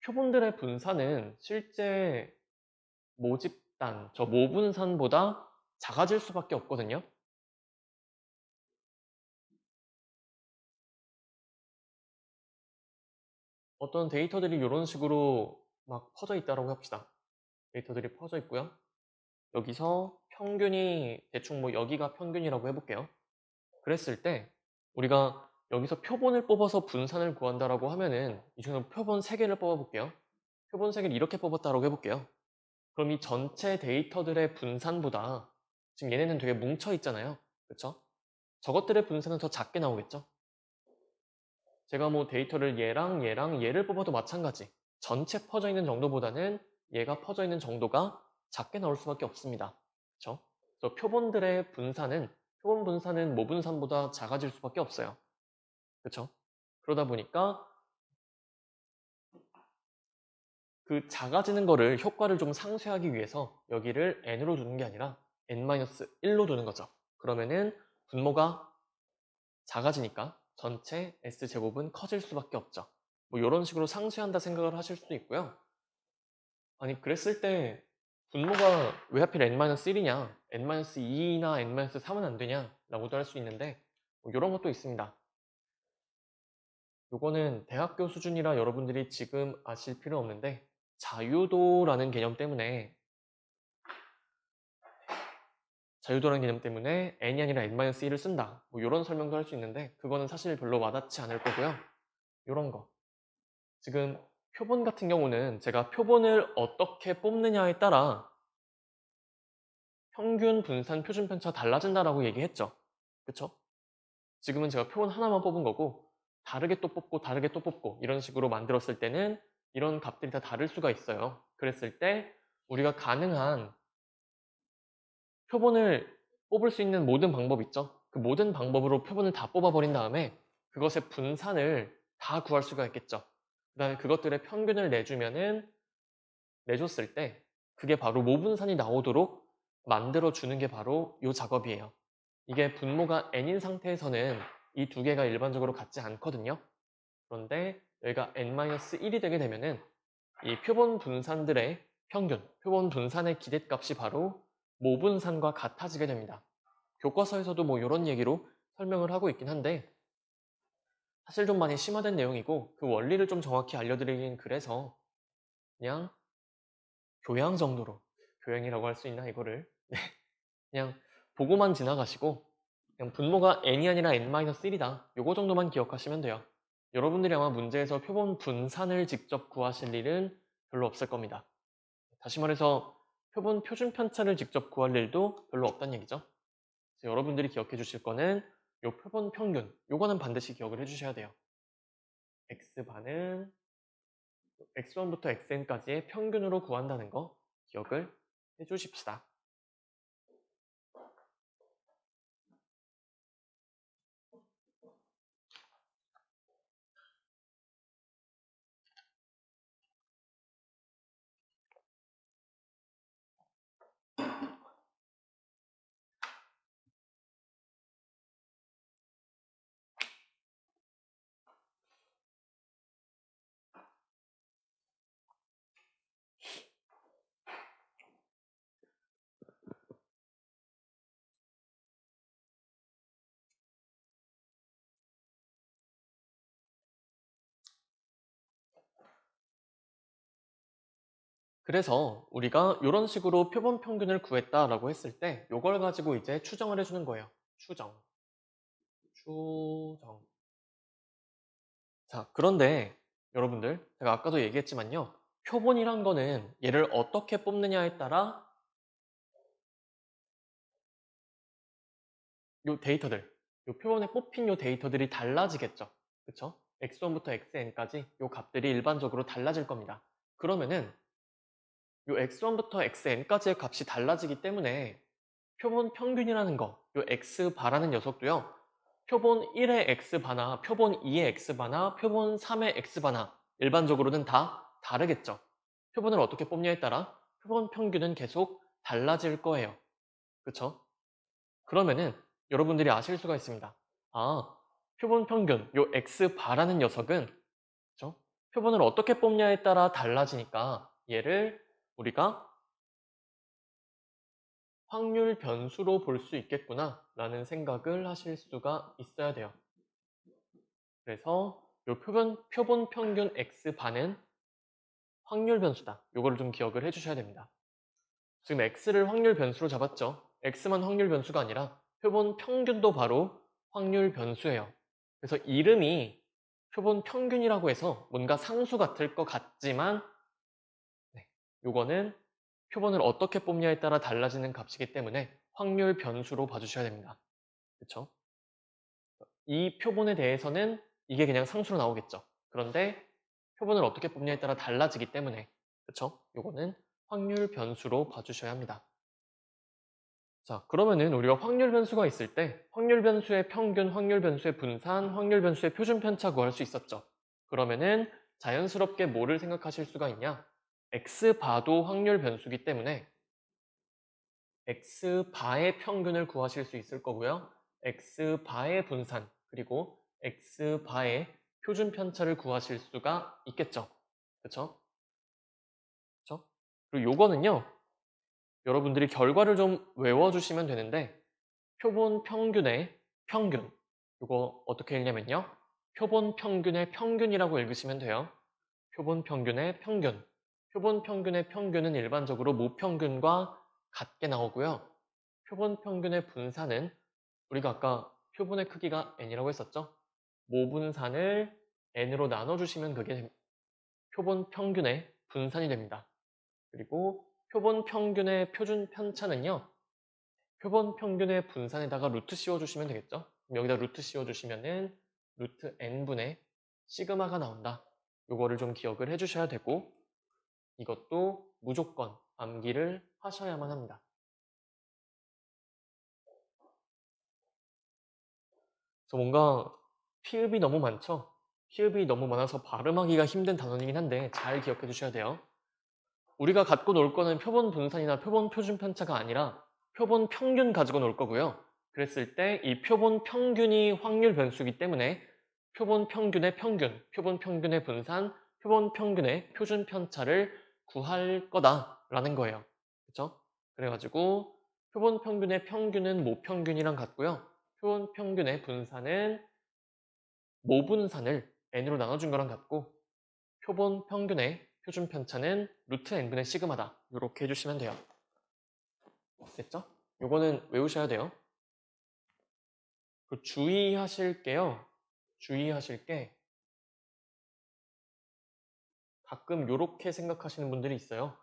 표본들의 분산은 실제 모집단, 저 모분산보다 작아질 수밖에 없거든요. 어떤 데이터들이 이런 식으로 막 퍼져 있다고 합시다. 데이터들이 퍼져 있고요. 여기서 평균이 대충 뭐 여기가 평균이라고 해볼게요. 그랬을 때 우리가 여기서 표본을 뽑아서 분산을 구한다라고 하면은 이 중에서 표본 3개를 뽑아볼게요. 표본 3개를 이렇게 뽑았다라고 해볼게요. 그럼 이 전체 데이터들의 분산보다 지금 얘네는 되게 뭉쳐 있잖아요. 그쵸? 저것들의 분산은 더 작게 나오겠죠? 제가 뭐 데이터를 얘랑 얘를 뽑아도 마찬가지. 전체 퍼져 있는 정도보다는 얘가 퍼져 있는 정도가 작게 나올 수밖에 없습니다. 그쵸? 그래서 표본 분산은 모분산보다 작아질 수밖에 없어요. 그쵸? 그러다 보니까 그 작아지는 거를 효과를 좀 상쇄하기 위해서 여기를 n으로 두는 게 아니라 n-1로 두는 거죠. 그러면은 분모가 작아지니까 전체 S제곱은 커질 수밖에 없죠. 뭐 이런 식으로 상쇄한다 생각을 하실 수도 있고요. 아니 그랬을 때 분모가 왜 하필 n-1이냐 n-2나 n-3은 안 되냐 라고도 할 수 있는데 뭐 이런 것도 있습니다. 요거는 대학교 수준이라 여러분들이 지금 아실 필요 없는데 자유도라는 개념 때문에 n이 아니라 n-1을 쓴다. 뭐 이런 설명도 할 수 있는데 그거는 사실 별로 와닿지 않을 거고요. 이런 거. 지금 표본 같은 경우는 제가 표본을 어떻게 뽑느냐에 따라 평균, 분산, 표준 편차 달라진다라고 얘기했죠. 그쵸? 지금은 제가 표본 하나만 뽑은 거고 다르게 또 뽑고 다르게 또 뽑고 이런 식으로 만들었을 때는 이런 값들이 다 다를 수가 있어요. 그랬을 때 우리가 가능한 표본을 뽑을 수 있는 모든 방법 있죠? 그 모든 방법으로 표본을 다 뽑아버린 다음에 그것의 분산을 다 구할 수가 있겠죠. 그 다음에 그것들의 평균을 내줬을 때 그게 바로 모분산이 나오도록 만들어주는 게 바로 이 작업이에요. 이게 분모가 n인 상태에서는 이 두 개가 일반적으로 같지 않거든요. 그런데 여기가 n-1이 되게 되면은 이 표본 분산들의 평균, 표본 분산의 기대값이 바로 모분산과 같아지게 됩니다. 교과서에서도 뭐 이런 얘기로 설명을 하고 있긴 한데 사실 좀 많이 심화된 내용이고 그 원리를 좀 정확히 알려드리긴 그래서 그냥 교양 정도로, 교양이라고 할 수 있나 이거를, 그냥 보고만 지나가시고 그냥 분모가 n이 아니라 n-1이다 요거 정도만 기억하시면 돼요. 여러분들이 아마 문제에서 표본 분산을 직접 구하실 일은 별로 없을 겁니다. 다시 말해서 표본 표준 편차를 직접 구할 일도 별로 없다는 얘기죠. 그래서 여러분들이 기억해 주실 거는 요 표본 평균, 요거는 반드시 기억을 해 주셔야 돼요. x반은 x1부터 xn까지의 평균으로 구한다는 거 기억을 해 주십시다. 그래서 우리가 이런 식으로 표본 평균을 구했다라고 했을 때 이걸 가지고 이제 추정을 해주는 거예요. 추정. 추정. 자, 그런데 여러분들 제가 아까도 얘기했지만요. 표본이란 거는 얘를 어떻게 뽑느냐에 따라 요 데이터들, 요 표본에 뽑힌 요 데이터들이 달라지겠죠. 그쵸? x1부터 xn까지 요 값들이 일반적으로 달라질 겁니다. 그러면은 요 x1부터 xn까지의 값이 달라지기 때문에 표본 평균이라는 거, 요 x바라는 녀석도요. 표본 1의 x바나 표본 2의 x바나 표본 3의 x바나 일반적으로는 다 다르겠죠. 표본을 어떻게 뽑냐에 따라 표본 평균은 계속 달라질 거예요. 그쵸? 그러면은 여러분들이 아실 수가 있습니다. 아, 표본 평균, 요 x바라는 녀석은 그쵸? 표본을 어떻게 뽑냐에 따라 달라지니까 얘를 우리가 확률 변수로 볼 수 있겠구나 라는 생각을 하실 수가 있어야 돼요. 그래서 요 표본 평균 x반은 확률 변수다. 요거를 좀 기억을 해주셔야 됩니다. 지금 x를 확률 변수로 잡았죠. x만 확률 변수가 아니라 표본 평균도 바로 확률 변수예요. 그래서 이름이 표본 평균이라고 해서 뭔가 상수 같을 것 같지만 네, 요거는 표본을 어떻게 뽑냐에 따라 달라지는 값이기 때문에 확률 변수로 봐주셔야 됩니다. 그쵸? 이 표본에 대해서는 이게 그냥 상수로 나오겠죠. 그런데 표본을 어떻게 뽑냐에 따라 달라지기 때문에 그쵸? 요거는 확률 변수로 봐주셔야 합니다. 자, 그러면은 우리가 확률 변수가 있을 때 확률 변수의 평균, 확률 변수의 분산, 확률 변수의 표준 편차 구할 수 있었죠. 그러면은 자연스럽게 뭐를 생각하실 수가 있냐? x바도 확률 변수기 때문에 x바의 평균을 구하실 수 있을 거고요. x바의 분산, 그리고 x바의 표준 편차를 구하실 수가 있겠죠. 그쵸? 그쵸? 그리고 요거는요, 여러분들이 결과를 좀 외워주시면 되는데, 표본 평균의 평균. 요거 어떻게 읽냐면요. 표본 평균의 평균이라고 읽으시면 돼요. 표본 평균의 평균. 표본 평균의 평균은 일반적으로 모평균과 같게 나오고요. 표본 평균의 분산은 우리가 아까 표본의 크기가 n이라고 했었죠? 모분산을 n으로 나눠주시면 그게 표본 평균의 분산이 됩니다. 그리고 표본 평균의 표준 편차는요. 표본 평균의 분산에다가 루트 씌워주시면 되겠죠? 여기다 루트 씌워주시면은 루트 n분의 시그마가 나온다. 요거를 좀 기억을 해주셔야 되고 이것도 무조건 암기를 하셔야만 합니다. 그래서 뭔가 피읍이 너무 많죠? 피읍이 너무 많아서 발음하기가 힘든 단원이긴 한데 잘 기억해 두셔야 돼요. 우리가 갖고 놀 거는 표본 분산이나 표본 표준 편차가 아니라 표본 평균 가지고 놀 거고요. 그랬을 때 이 표본 평균이 확률 변수이기 때문에 표본 평균의 평균, 표본 평균의 분산, 표본 평균의 표준 편차를 구할 거다라는 거예요. 그렇죠? 그래가지고 표본 평균의 평균은 모평균이랑 같고요. 표본 평균의 분산은 모분산을 n으로 나눠준 거랑 같고 표본 평균의 표준 편차는 루트 n분의 시그마다 이렇게 해주시면 돼요. 됐죠? 요거는 외우셔야 돼요. 그 주의하실 게요. 주의하실 게 가끔 요렇게 생각하시는 분들이 있어요.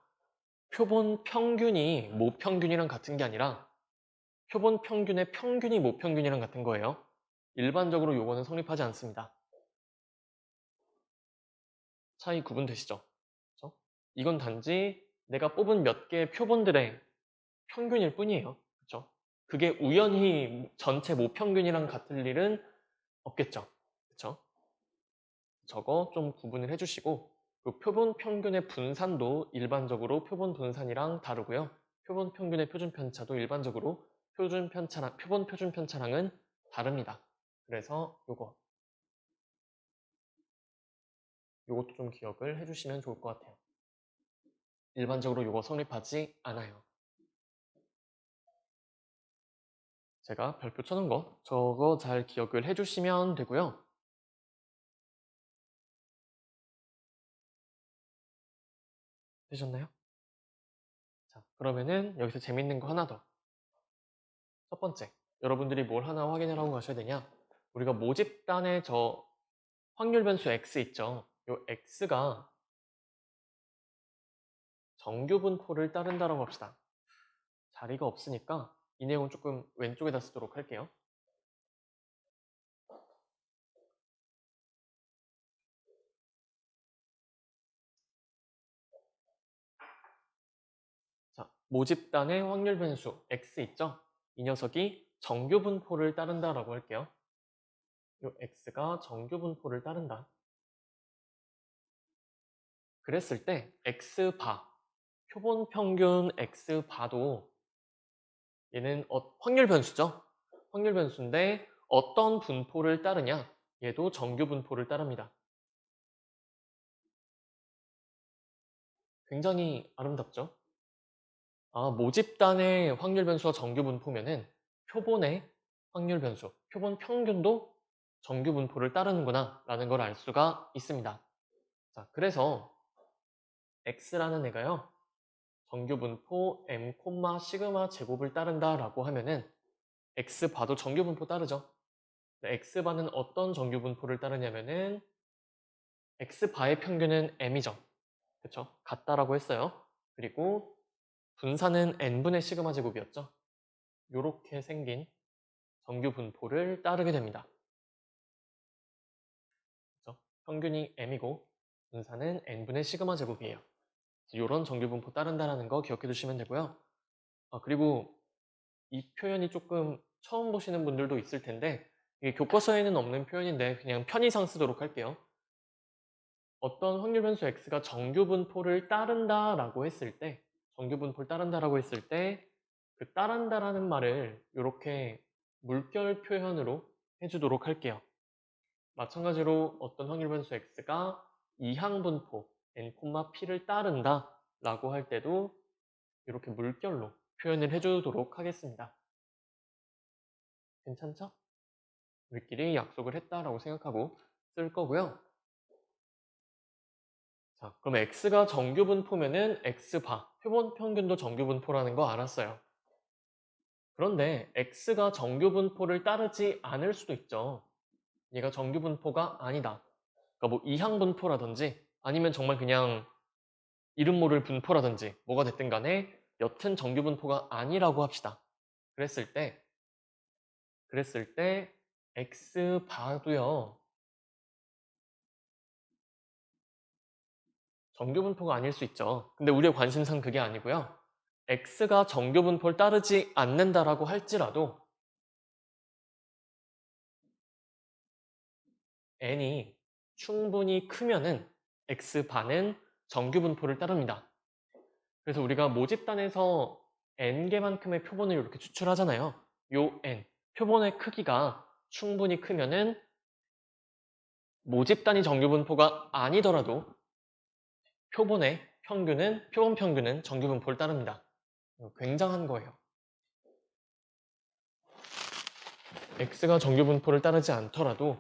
표본 평균이 모평균이랑 같은 게 아니라 표본 평균의 평균이 모평균이랑 같은 거예요. 일반적으로 요거는 성립하지 않습니다. 차이 구분되시죠? 그렇죠? 이건 단지 내가 뽑은 몇 개의 표본들의 평균일 뿐이에요. 그렇죠? 그게 우연히 전체 모평균이랑 같을 일은 없겠죠. 그렇죠? 저거 좀 구분을 해주시고 그 표본 평균의 분산도 일반적으로 표본 분산이랑 다르고요. 표본 평균의 표준 편차도 일반적으로 표준 편차랑 표본 표준 편차랑은 다릅니다. 그래서 요것도 좀 기억을 해주시면 좋을 것 같아요. 일반적으로 요거 성립하지 않아요. 제가 별표 쳐놓은 거 저거 잘 기억을 해주시면 되고요. 되셨나요? 자, 그러면은 여기서 재밌는 거 하나 더. 첫 번째, 여러분들이 뭘 하나 확인을 하고 가셔야 되냐? 우리가 모집단에 저 확률 변수 x 있죠? 요 x가 정규 분포를 따른다라고 합시다. 자리가 없으니까 이 내용은 조금 왼쪽에다 쓰도록 할게요. 자, 모집단의 확률 변수 x 있죠? 이 녀석이 정규 분포를 따른다라고 할게요. 요 x가 정규 분포를 따른다. 그랬을 때 x바, 표본 평균 x바도 얘는 확률 변수죠. 확률 변수인데 어떤 분포를 따르냐? 얘도 정규 분포를 따릅니다. 굉장히 아름답죠? 아, 모집단의 확률 변수가 정규 분포면은 표본의 확률 변수, 표본 평균도 정규 분포를 따르는구나 라는 걸 알 수가 있습니다. 자, 그래서 x라는 애가요. 정규 분포 m, 시그마 제곱을 따른다라고 하면은 x바도 정규 분포 따르죠. x바는 어떤 정규 분포를 따르냐면은 x바의 평균은 m이죠. 그쵸? 같다라고 했어요. 그리고 분산은 n분의 시그마 제곱이었죠. 요렇게 생긴 정규 분포를 따르게 됩니다. 그쵸? 평균이 m이고 분산은 n분의 시그마 제곱이에요. 요런 정규 분포 따른다라는 거 기억해 두시면 되고요. 그리고 이 표현이 조금 처음 보시는 분들도 있을 텐데 이게 교과서에는 없는 표현인데 그냥 편의상 쓰도록 할게요. 어떤 확률 변수 x가 정규 분포를 따른다라고 했을 때 정규 분포를 따른다라고 했을 때 그 따른다라는 말을 이렇게 물결 표현으로 해주도록 할게요. 마찬가지로 어떤 확률 변수 x가 이항 분포 n, p를 따른다 라고 할 때도 이렇게 물결로 표현을 해주도록 하겠습니다. 괜찮죠? 우리끼리 약속을 했다라고 생각하고 쓸 거고요. 자, 그럼 x가 정규분포면은 x바, 표본 평균도 정규분포라는 거 알았어요. 그런데 x가 정규분포를 따르지 않을 수도 있죠. 얘가 정규분포가 아니다. 그러니까 뭐 이항분포라든지 아니면 정말 그냥 이름 모를 분포라든지 뭐가 됐든 간에 여튼 정규분포가 아니라고 합시다. 그랬을 때 x바도요. 정규분포가 아닐 수 있죠. 근데 우리의 관심사는 그게 아니고요. x가 정규분포를 따르지 않는다라고 할지라도 n이 충분히 크면은 x바는 정규분포를 따릅니다. 그래서 우리가 모집단에서 n개만큼의 표본을 이렇게 추출하잖아요. 요 n, 표본의 크기가 충분히 크면은 모집단이 정규분포가 아니더라도 표본 평균은 정규분포를 따릅니다. 굉장한 거예요. x가 정규분포를 따르지 않더라도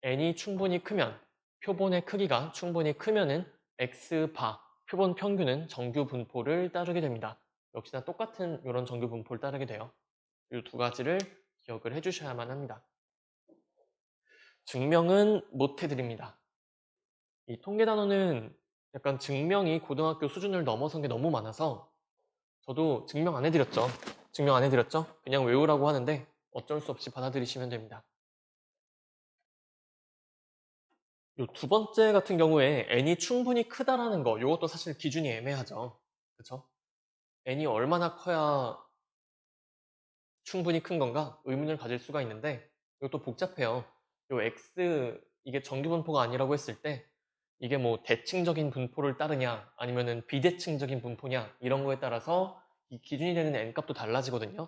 n이 충분히 크면, 표본의 크기가 충분히 크면은 x바, 표본 평균은 정규분포를 따르게 됩니다. 역시나 똑같은 이런 정규분포를 따르게 돼요. 이 두 가지를 기억을 해주셔야만 합니다. 증명은 못 해드립니다. 이 통계 단원은 약간 증명이 고등학교 수준을 넘어선 게 너무 많아서 저도 증명 안 해드렸죠. 증명 안 해드렸죠? 그냥 외우라고 하는데 어쩔 수 없이 받아들이시면 됩니다. 요 두 번째 같은 경우에 n이 충분히 크다라는 거, 이것도 사실 기준이 애매하죠. 그쵸? n이 얼마나 커야 충분히 큰 건가 의문을 가질 수가 있는데 이것도 복잡해요. 요 x 이게 정규분포가 아니라고 했을 때 이게 뭐 대칭적인 분포를 따르냐 아니면은 비대칭적인 분포냐 이런 거에 따라서 이 기준이 되는 n 값도 달라지거든요.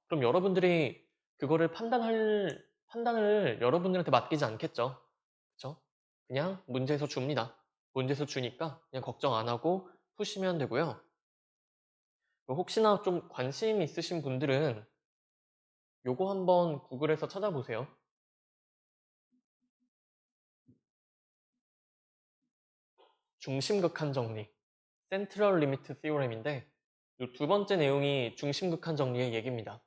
그럼 여러분들이 그거를 판단을 여러분들한테 맡기지 않겠죠. 그쵸? 그냥 문제에서 줍니다. 문제에서 주니까 그냥 걱정 안 하고 푸시면 되고요. 혹시나 좀 관심 있으신 분들은 요거 한번 구글에서 찾아보세요. 중심극한 정리, Central Limit Theorem인데 요 두 번째 내용이 중심극한 정리의 얘기입니다.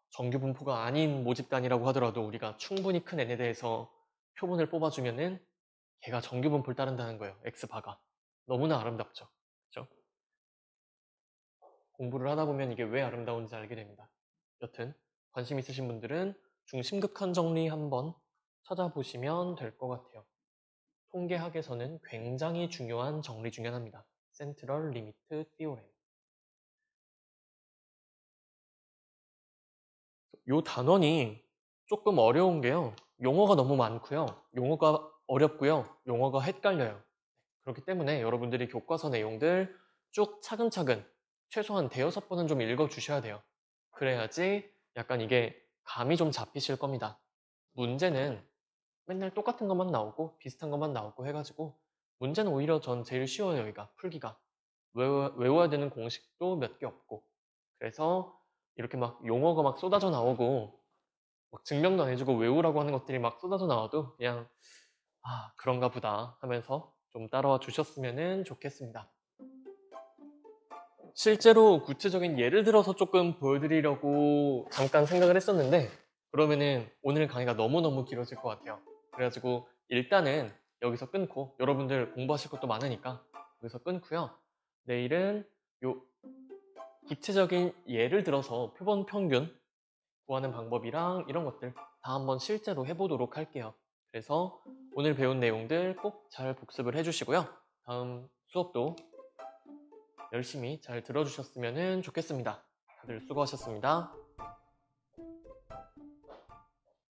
정규 분포가 아닌 모집단이라고 하더라도 우리가 충분히 큰 n에 대해서 표본을 뽑아주면은 걔가 정규 분포를 따른다는 거예요. x바가. 너무나 아름답죠. 그렇죠? 공부를 하다 보면 이게 왜 아름다운지 알게 됩니다. 여튼 관심 있으신 분들은 중심극한 정리 한번 찾아보시면 될 것 같아요. 통계학에서는 굉장히 중요한 정리 중에 하나입니다. 센트럴 리미트 티오렘. 요 단원이 조금 어려운 게요. 용어가 너무 많고요. 용어가 어렵고요. 용어가 헷갈려요. 그렇기 때문에 여러분들이 교과서 내용들 쭉 차근차근 최소한 대여섯 번은 좀 읽어주셔야 돼요. 그래야지 약간 이게 감이 좀 잡히실 겁니다. 문제는 맨날 똑같은 것만 나오고 비슷한 것만 나오고 해가지고 문제는 오히려 전 제일 쉬워요. 여기가 풀기가. 외워야 되는 공식도 몇 개 없고 그래서 이렇게 막 용어가 막 쏟아져 나오고 막 증명도 안 해주고 외우라고 하는 것들이 막 쏟아져 나와도 그냥 아 그런가 보다 하면서 좀 따라와 주셨으면 좋겠습니다. 실제로 구체적인 예를 들어서 조금 보여드리려고 잠깐 생각을 했었는데 그러면은 오늘 강의가 너무너무 길어질 것 같아요. 그래가지고 일단은 여기서 끊고 여러분들 공부하실 것도 많으니까 여기서 끊고요. 내일은 요 구체적인 예를 들어서 표본 평균 구하는 방법이랑 이런 것들 다 한번 실제로 해보도록 할게요. 그래서 오늘 배운 내용들 꼭 잘 복습을 해주시고요. 다음 수업도 열심히 잘 들어주셨으면 좋겠습니다. 다들 수고하셨습니다.